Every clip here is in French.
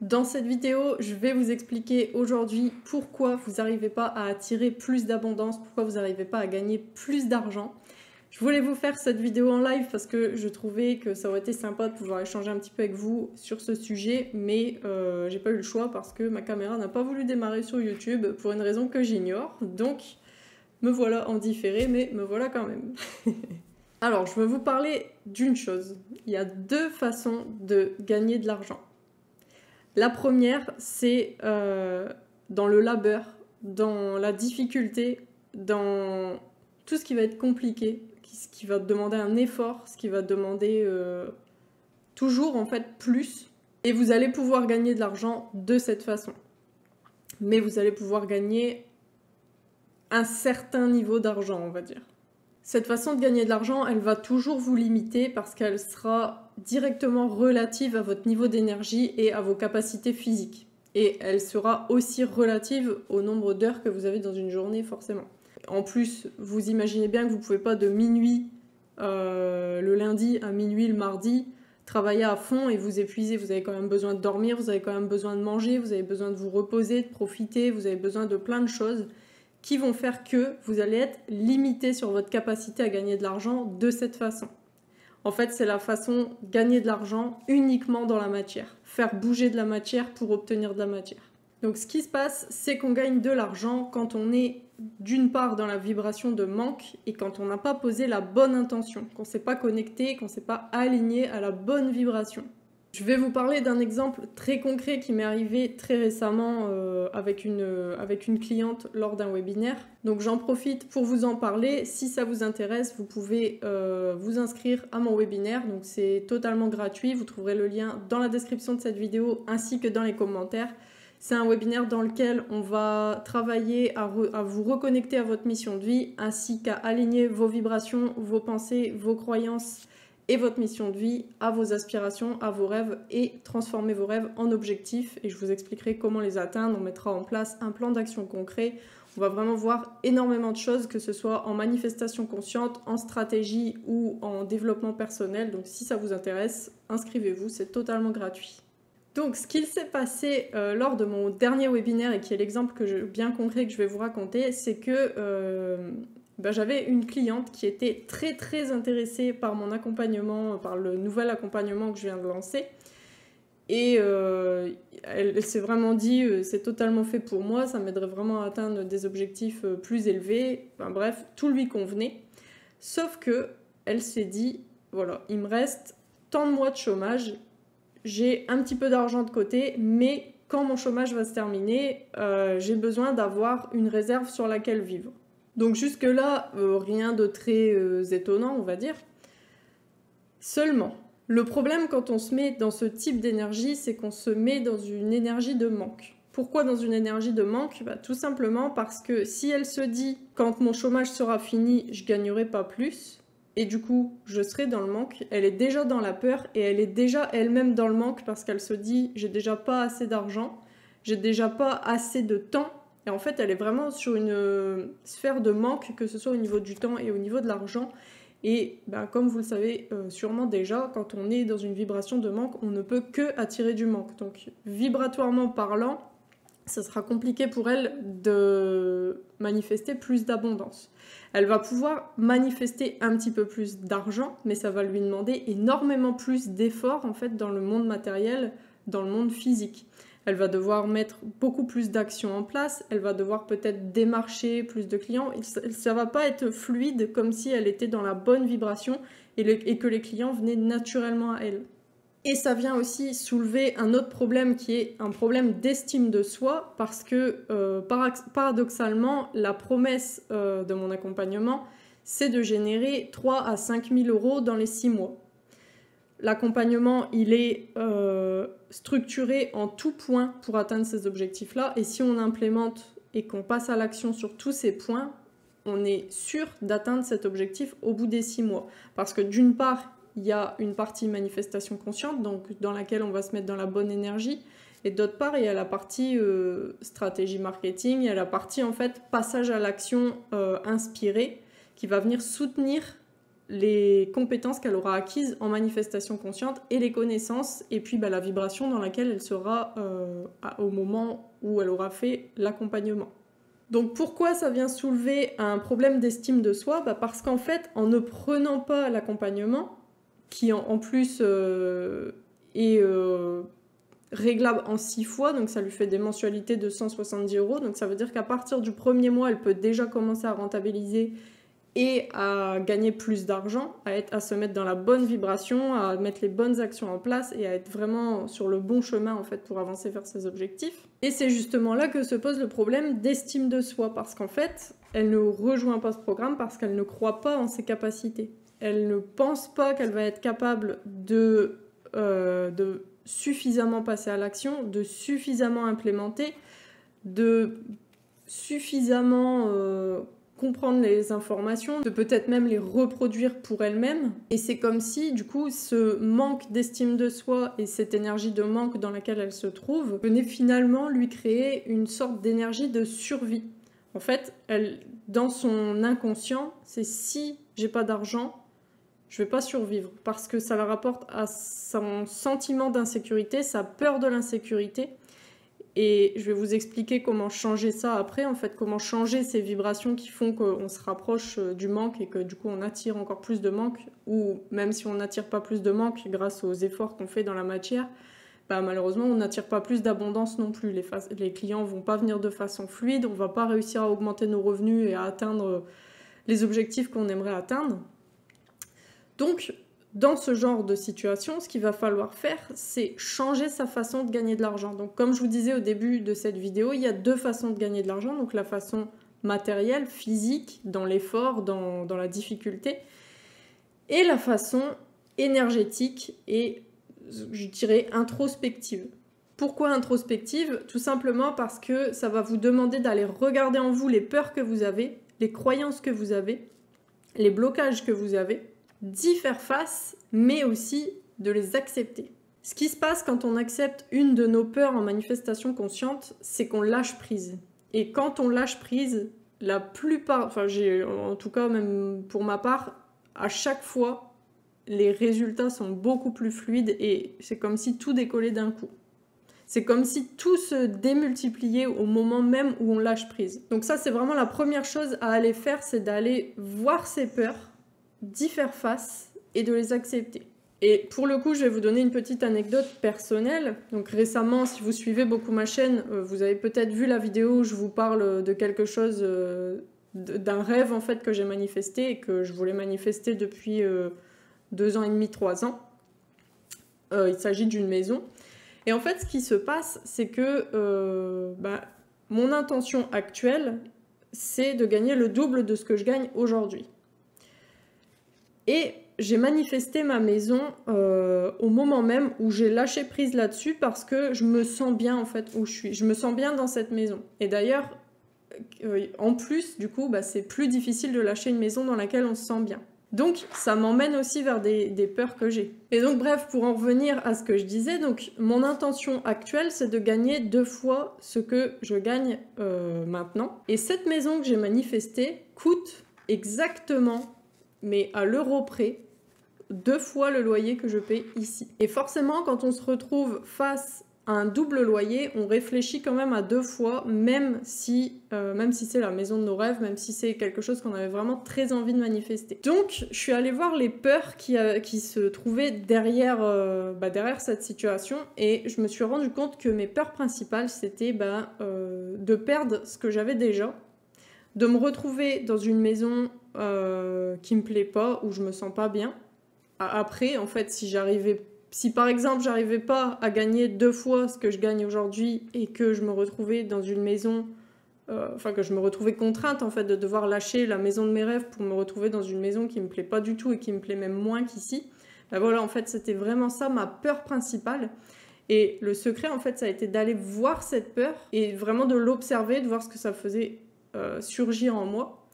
Dans cette vidéo, je vais vous expliquer aujourd'hui pourquoi vous n'arrivez pas à attirer plus d'abondance, pourquoi vous n'arrivez pas à gagner plus d'argent. Je voulais vous faire cette vidéo en live parce que je trouvais que ça aurait été sympa de pouvoir échanger un petit peu avec vous sur ce sujet, mais j'ai pas eu le choix parce que ma caméra n'a pas voulu démarrer sur YouTube pour une raison que j'ignore. Donc, me voilà en différé, mais me voilà quand même. Alors, je veux vous parler d'une chose. Il y a deux façons de gagner de l'argent. La première, c'est dans le labeur, dans la difficulté, dans tout ce qui va être compliqué, ce qui va demander un effort, ce qui va demander toujours en fait plus. Et vous allez pouvoir gagner de l'argent de cette façon. Mais vous allez pouvoir gagner un certain niveau d'argent, on va dire. Cette façon de gagner de l'argent, elle va toujours vous limiter parce qu'elle sera directement relative à votre niveau d'énergie et à vos capacités physiques. Et elle sera aussi relative au nombre d'heures que vous avez dans une journée, forcément. En plus, vous imaginez bien que vous ne pouvez pas de minuit le lundi à minuit le mardi travailler à fond et vous épuiser. Vous avez quand même besoin de dormir, vous avez quand même besoin de manger, vous avez besoin de vous reposer, de profiter, vous avez besoin de plein de choses qui vont faire que vous allez être limité sur votre capacité à gagner de l'argent de cette façon. En fait, c'est la façon de gagner de l'argent uniquement dans la matière. Faire bouger de la matière pour obtenir de la matière. Donc ce qui se passe, c'est qu'on gagne de l'argent quand on est d'une part dans la vibration de manque et quand on n'a pas posé la bonne intention, qu'on ne s'est pas connecté, qu'on ne s'est pas aligné à la bonne vibration. Je vais vous parler d'un exemple très concret qui m'est arrivé très récemment avec une cliente lors d'un webinaire. Donc j'en profite pour vous en parler. Si ça vous intéresse, vous pouvez vous inscrire à mon webinaire. Donc c'est totalement gratuit. Vous trouverez le lien dans la description de cette vidéo ainsi que dans les commentaires. C'est un webinaire dans lequel on va travailler à vous reconnecter à votre mission de vie ainsi qu'à aligner vos vibrations, vos pensées, vos croyances et votre mission de vie à vos aspirations, à vos rêves et transformer vos rêves en objectifs. Et je vous expliquerai comment les atteindre. On mettra en place un plan d'action concret. On va vraiment voir énormément de choses, que ce soit en manifestation consciente, en stratégie ou en développement personnel. Donc si ça vous intéresse, inscrivez-vous, c'est totalement gratuit. Donc ce qu'il s'est passé lors de mon dernier webinaire et qui est l'exemple bien concret que je vais vous raconter, c'est que j'avais une cliente qui était très intéressée par mon accompagnement, par le nouvel accompagnement que je viens de lancer. Et elle s'est vraiment dit, c'est totalement fait pour moi, ça m'aiderait vraiment à atteindre des objectifs plus élevés. Enfin, bref, tout lui convenait. Sauf que elle s'est dit, voilà, il me reste tant de mois de chômage, j'ai un petit peu d'argent de côté, mais quand mon chômage va se terminer, j'ai besoin d'avoir une réserve sur laquelle vivre. Donc jusque-là, rien de très étonnant, on va dire. Seulement, le problème quand on se met dans ce type d'énergie, c'est qu'on se met dans une énergie de manque. Pourquoi dans une énergie de manque ? Tout simplement parce que si elle se dit « quand mon chômage sera fini, je gagnerai pas plus », et du coup, je serai dans le manque, elle est déjà dans la peur et elle est déjà elle-même dans le manque parce qu'elle se dit « j'ai déjà pas assez d'argent, j'ai déjà pas assez de temps ». Et en fait, elle est vraiment sur une sphère de manque, que ce soit au niveau du temps et au niveau de l'argent. Et comme vous le savez sûrement déjà, quand on est dans une vibration de manque, on ne peut que attirer du manque. Donc, vibratoirement parlant, ça sera compliqué pour elle de manifester plus d'abondance. Elle va pouvoir manifester un petit peu plus d'argent, mais ça va lui demander énormément plus d'efforts en fait dans le monde matériel, dans le monde physique. Elle va devoir mettre beaucoup plus d'actions en place, elle va devoir peut-être démarcher plus de clients. Ça ne va pas être fluide comme si elle était dans la bonne vibration et que les clients venaient naturellement à elle. Et ça vient aussi soulever un autre problème qui est un problème d'estime de soi parce que paradoxalement, la promesse de mon accompagnement, c'est de générer 3 à 5 000 € dans les 6 mois. L'accompagnement, il est structuré en tout point pour atteindre ces objectifs-là. Et si on implémente et qu'on passe à l'action sur tous ces points, on est sûr d'atteindre cet objectif au bout des 6 mois. Parce que d'une part, il y a une partie manifestation consciente, donc dans laquelle on va se mettre dans la bonne énergie. Et d'autre part, il y a la partie stratégie marketing, il y a la partie en fait passage à l'action inspirée qui va venir soutenir les compétences qu'elle aura acquises en manifestation consciente et les connaissances et puis la vibration dans laquelle elle sera au moment où elle aura fait l'accompagnement. Donc pourquoi ça vient soulever un problème d'estime de soi? Parce qu'en fait, en ne prenant pas l'accompagnement, qui en plus est réglable en 6 fois, donc ça lui fait des mensualités de 170 €, donc ça veut dire qu'à partir du premier mois, elle peut déjà commencer à rentabiliser et à gagner plus d'argent, à se mettre dans la bonne vibration, à mettre les bonnes actions en place et à être vraiment sur le bon chemin en fait pour avancer vers ses objectifs. Et c'est justement là que se pose le problème d'estime de soi, parce qu'en fait, elle ne rejoint pas ce programme parce qu'elle ne croit pas en ses capacités. Elle ne pense pas qu'elle va être capable de suffisamment passer à l'action, de suffisamment implémenter, de suffisamment comprendre les informations, de peut-être même les reproduire pour elle-même. Et c'est comme si, du coup, ce manque d'estime de soi et cette énergie de manque dans laquelle elle se trouve venait finalement lui créer une sorte d'énergie de survie. En fait, elle, dans son inconscient, c'est si j'ai pas d'argent, je vais pas survivre, parce que ça la rapporte à son sentiment d'insécurité, sa peur de l'insécurité. Et je vais vous expliquer comment changer ça après, en fait, comment changer ces vibrations qui font qu'on se rapproche du manque et que du coup on attire encore plus de manque, ou même si on n'attire pas plus de manque grâce aux efforts qu'on fait dans la matière, malheureusement on n'attire pas plus d'abondance non plus. Les clients vont pas venir de façon fluide, on va pas réussir à augmenter nos revenus et à atteindre les objectifs qu'on aimerait atteindre. Donc, dans ce genre de situation, ce qu'il va falloir faire, c'est changer sa façon de gagner de l'argent. Donc, comme je vous disais au début de cette vidéo, il y a 2 façons de gagner de l'argent. Donc, la façon matérielle, physique, dans l'effort, dans la difficulté, et la façon énergétique et, je dirais, introspective. Pourquoi introspective? Tout simplement parce que ça va vous demander d'aller regarder en vous les peurs que vous avez, les croyances que vous avez, les blocages que vous avez, d'y faire face, mais aussi de les accepter. Ce qui se passe quand on accepte une de nos peurs en manifestation consciente, c'est qu'on lâche prise. Et quand on lâche prise, la plupart, en tout cas même pour ma part, à chaque fois, les résultats sont beaucoup plus fluides et c'est comme si tout décollait d'un coup. C'est comme si tout se démultipliait au moment même où on lâche prise. Donc ça, c'est vraiment la première chose à aller faire, c'est d'aller voir ses peurs, d'y faire face et de les accepter. Et pour le coup, je vais vous donner une petite anecdote personnelle. Donc récemment, si vous suivez beaucoup ma chaîne, vous avez peut-être vu la vidéo où je vous parle de quelque chose, d'un rêve en fait que j'ai manifesté et que je voulais manifester depuis 2 ans et demi, 3 ans. Il s'agit d'une maison. Et en fait, ce qui se passe, c'est que mon intention actuelle, c'est de gagner le double de ce que je gagne aujourd'hui. Et j'ai manifesté ma maison au moment même où j'ai lâché prise là-dessus parce que je me sens bien en fait où je suis. Je me sens bien dans cette maison. Et d'ailleurs, en plus, du coup, c'est plus difficile de lâcher une maison dans laquelle on se sent bien. Donc, ça m'emmène aussi vers des peurs que j'ai. Et donc, bref, pour en revenir à ce que je disais, donc mon intention actuelle, c'est de gagner 2 fois ce que je gagne maintenant. Et cette maison que j'ai manifestée coûte exactement, mais à l'euro près, 2 fois le loyer que je paie ici. Et forcément, quand on se retrouve face à un double loyer, on réfléchit quand même à 2 fois, même si c'est la maison de nos rêves, même si c'est quelque chose qu'on avait vraiment très envie de manifester. Donc, je suis allée voir les peurs qui se trouvaient derrière cette situation, et je me suis rendu compte que mes peurs principales, c'était de perdre ce que j'avais déjà, de me retrouver dans une maison qui me plaît pas, où je me sens pas bien. Après, en fait, si par exemple j'arrivais pas à gagner 2 fois ce que je gagne aujourd'hui et que je me retrouvais dans une maison, que je me retrouvais contrainte en fait de devoir lâcher la maison de mes rêves pour me retrouver dans une maison qui me plaît pas du tout et qui me plaît même moins qu'ici, voilà, en fait c'était vraiment ça ma peur principale. Et le secret en fait ça a été d'aller voir cette peur et vraiment de l'observer, de voir ce que ça faisait surgir en moi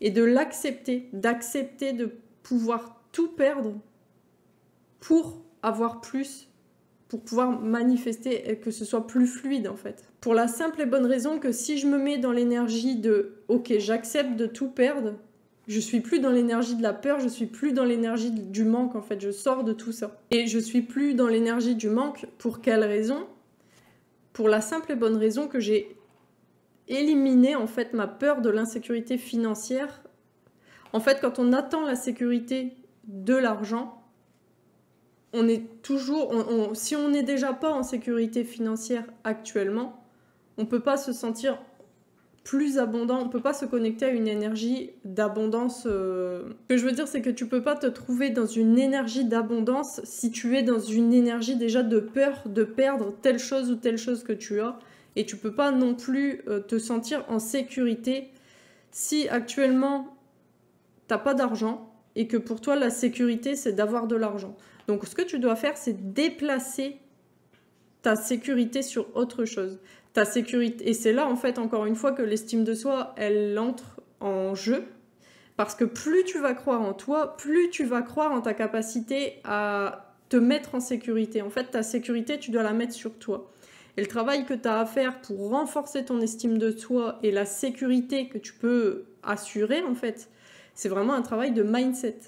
et de l'accepter, d'accepter de pouvoir tout perdre pour avoir plus, pour pouvoir manifester et que ce soit plus fluide en fait. Pour la simple et bonne raison que si je me mets dans l'énergie de « ok, j'accepte de tout perdre », Je suis plus dans l'énergie de la peur, je suis plus dans l'énergie du manque en fait, je sors de tout ça. Et je suis plus dans l'énergie du manque, pour quelle raison? Pour la simple et bonne raison que j'ai éliminé en fait ma peur de l'insécurité financière. En fait, quand on attend la sécurité de l'argent, on est toujours, si on n'est déjà pas en sécurité financière actuellement, on ne peut pas se sentir plus abondant, on ne peut pas se connecter à une énergie d'abondance. Ce que je veux dire, c'est que tu ne peux pas te trouver dans une énergie d'abondance si tu es dans une énergie déjà de peur de perdre telle chose ou telle chose que tu as. Et tu ne peux pas non plus te sentir en sécurité si actuellement tu n'as pas d'argent et que pour toi la sécurité c'est d'avoir de l'argent. Donc ce que tu dois faire, c'est déplacer ta sécurité sur autre chose. Ta sécurité, et c'est là en fait encore une fois que l'estime de soi elle entre en jeu, parce que plus tu vas croire en toi, plus tu vas croire en ta capacité à te mettre en sécurité. En fait, ta sécurité, tu dois la mettre sur toi. Et le travail que tu as à faire pour renforcer ton estime de soi et la sécurité que tu peux assurer en fait, c'est vraiment un travail de mindset.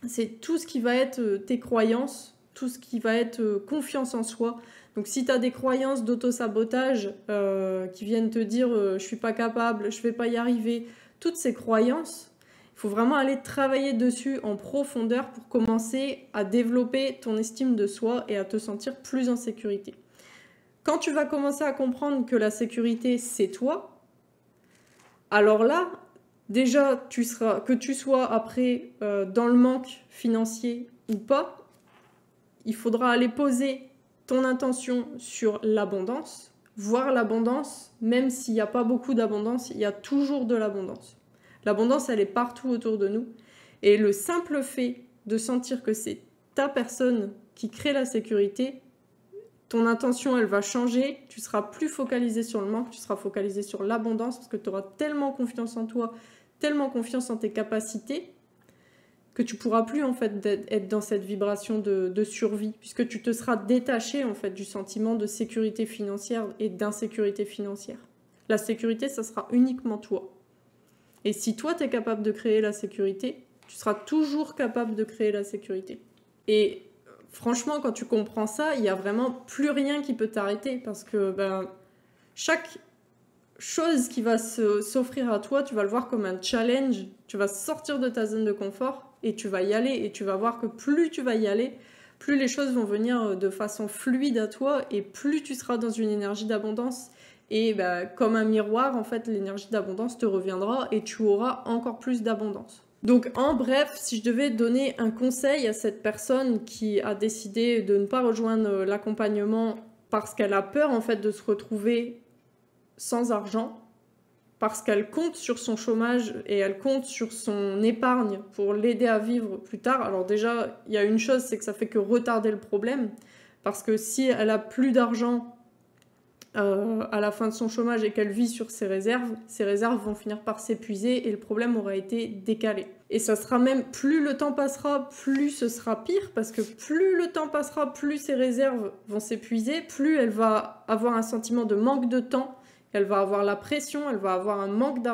C'est tout ce qui va être tes croyances, tout ce qui va être confiance en soi. Donc si tu as des croyances d'auto-sabotage qui viennent te dire je suis pas capable, je vais pas y arriver, toutes ces croyances, il faut vraiment aller travailler dessus en profondeur pour commencer à développer ton estime de soi et à te sentir plus en sécurité. Quand tu vas commencer à comprendre que la sécurité c'est toi, alors là, déjà que tu sois après dans le manque financier ou pas, il faudra aller poser ton intention sur l'abondance, voir l'abondance, même s'il n'y a pas beaucoup d'abondance, il y a toujours de l'abondance. L'abondance, elle est partout autour de nous. Et le simple fait de sentir que c'est ta personne qui crée la sécurité, ton intention, elle va changer, tu seras plus focalisé sur le manque, tu seras focalisé sur l'abondance parce que tu auras tellement confiance en toi, tellement confiance en tes capacités, que tu pourras plus en fait être dans cette vibration de survie, puisque tu te seras détaché en fait du sentiment de sécurité financière et d'insécurité financière. La sécurité, ça sera uniquement toi. Et si toi, tu es capable de créer la sécurité, tu seras toujours capable de créer la sécurité. Et franchement, quand tu comprends ça, il n'y a vraiment plus rien qui peut t'arrêter, parce que chaque chose qui va s'offrir à toi, tu vas le voir comme un challenge, tu vas sortir de ta zone de confort, et tu vas y aller, et tu vas voir que plus tu vas y aller, plus les choses vont venir de façon fluide à toi, et plus tu seras dans une énergie d'abondance. Et comme un miroir, en fait, l'énergie d'abondance te reviendra, et tu auras encore plus d'abondance. Donc, en bref, si je devais donner un conseil à cette personne qui a décidé de ne pas rejoindre l'accompagnement parce qu'elle a peur, en fait, de se retrouver sans argent, parce qu'elle compte sur son chômage et elle compte sur son épargne pour l'aider à vivre plus tard. Alors déjà, il y a une chose, c'est que ça fait que retarder le problème, parce que si elle a plus d'argent à la fin de son chômage et qu'elle vit sur ses réserves vont finir par s'épuiser et le problème aura été décalé. Et ça sera même, plus le temps passera, plus ce sera pire, parce que plus le temps passera, plus ses réserves vont s'épuiser, plus elle va avoir un sentiment de manque de temps, elle va avoir la pression, elle va avoir un manque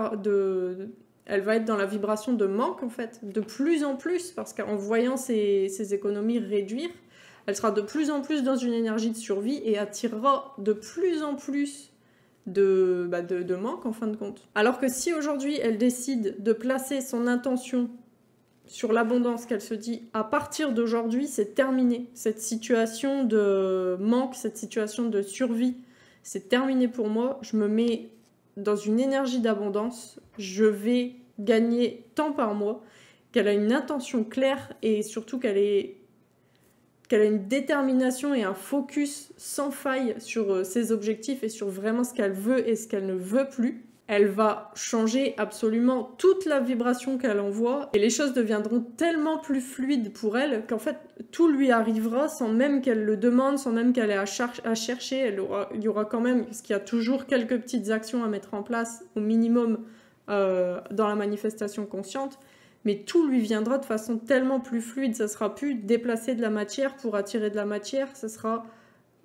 elle va être dans la vibration de manque en fait, de plus en plus, parce qu'en voyant ses économies réduire, elle sera de plus en plus dans une énergie de survie et attirera de plus en plus de manque en fin de compte. Alors que si aujourd'hui elle décide de placer son intention sur l'abondance, qu'elle se dit à partir d'aujourd'hui c'est terminé, cette situation de manque, cette situation de survie, c'est terminé pour moi, je me mets dans une énergie d'abondance, je vais gagner tant par mois, qu'elle a une intention claire et surtout qu'elle a une détermination et un focus sans faille sur ses objectifs et sur vraiment ce qu'elle veut et ce qu'elle ne veut plus, elle va changer absolument toute la vibration qu'elle envoie et les choses deviendront tellement plus fluides pour elle qu'en fait tout lui arrivera sans même qu'elle le demande, sans même qu'elle ait à chercher. Il y aura quand même, parce qu'il y a toujours quelques petites actions à mettre en place au minimum dans la manifestation consciente, mais tout lui viendra de façon tellement plus fluide. Ça sera plus déplacer de la matière pour attirer de la matière, ça sera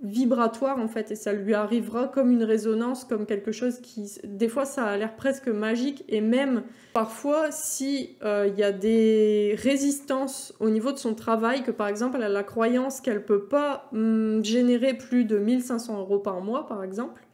vibratoire en fait, et ça lui arrivera comme une résonance, comme quelque chose qui... Des fois ça a l'air presque magique, et même parfois si y a des résistances au niveau de son travail, que par exemple elle a la croyance qu'elle peut pas générer plus de 1500 € par mois par exemple,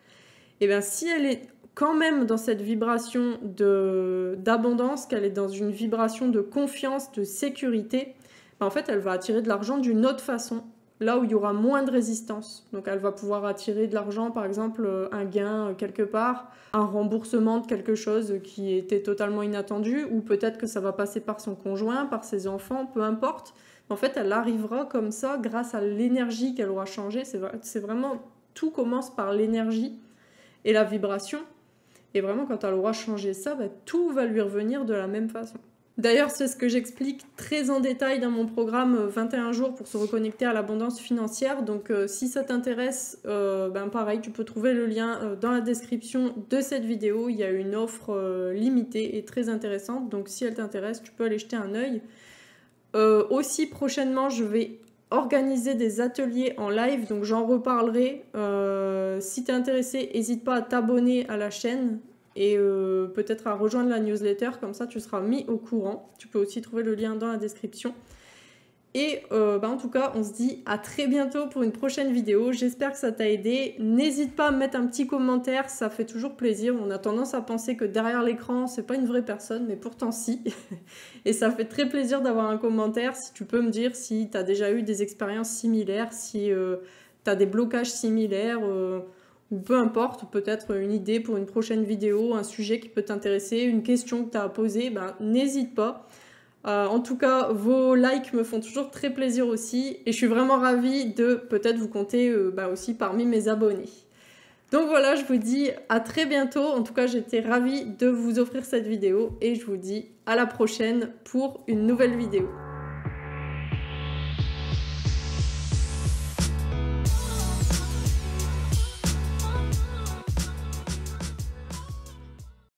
et bien si elle est quand même dans cette vibration d'abondance, qu'elle est dans une vibration de confiance, de sécurité, ben en fait elle va attirer de l'argent d'une autre façon, là où il y aura moins de résistance. Donc elle va pouvoir attirer de l'argent, par exemple un gain quelque part, un remboursement de quelque chose qui était totalement inattendu, ou peut-être que ça va passer par son conjoint, par ses enfants, peu importe. En fait, elle arrivera comme ça grâce à l'énergie qu'elle aura changé. C'est vraiment, tout commence par l'énergie et la vibration. Et vraiment, quand elle aura changé ça, bah, tout va lui revenir de la même façon. D'ailleurs, c'est ce que j'explique très en détail dans mon programme 21 jours pour se reconnecter à l'abondance financière. Donc si ça t'intéresse, ben pareil, tu peux trouver le lien dans la description de cette vidéo. Il y a une offre limitée et très intéressante. Donc si elle t'intéresse, tu peux aller jeter un œil. Aussi prochainement, je vais organiser des ateliers en live. Donc j'en reparlerai. Si t'es intéressé, n'hésite pas à t'abonner à la chaîne. Et peut-être à rejoindre la newsletter, comme ça tu seras mis au courant. Tu peux aussi trouver le lien dans la description. Et en tout cas, on se dit à très bientôt pour une prochaine vidéo. J'espère que ça t'a aidé. N'hésite pas à mettre un petit commentaire, ça fait toujours plaisir. On a tendance à penser que derrière l'écran, c'est pas une vraie personne, mais pourtant si. Et ça fait très plaisir d'avoir un commentaire. Si tu peux me dire si tu as déjà eu des expériences similaires, si tu as des blocages similaires... ou peu importe, peut-être une idée pour une prochaine vidéo, un sujet qui peut t'intéresser, une question que tu as à poser, ben, n'hésite pas. En tout cas, vos likes me font toujours très plaisir aussi, et je suis vraiment ravie de peut-être vous compter aussi parmi mes abonnés. Donc voilà, je vous dis à très bientôt. En tout cas, j'étais ravie de vous offrir cette vidéo, et je vous dis à la prochaine pour une nouvelle vidéo.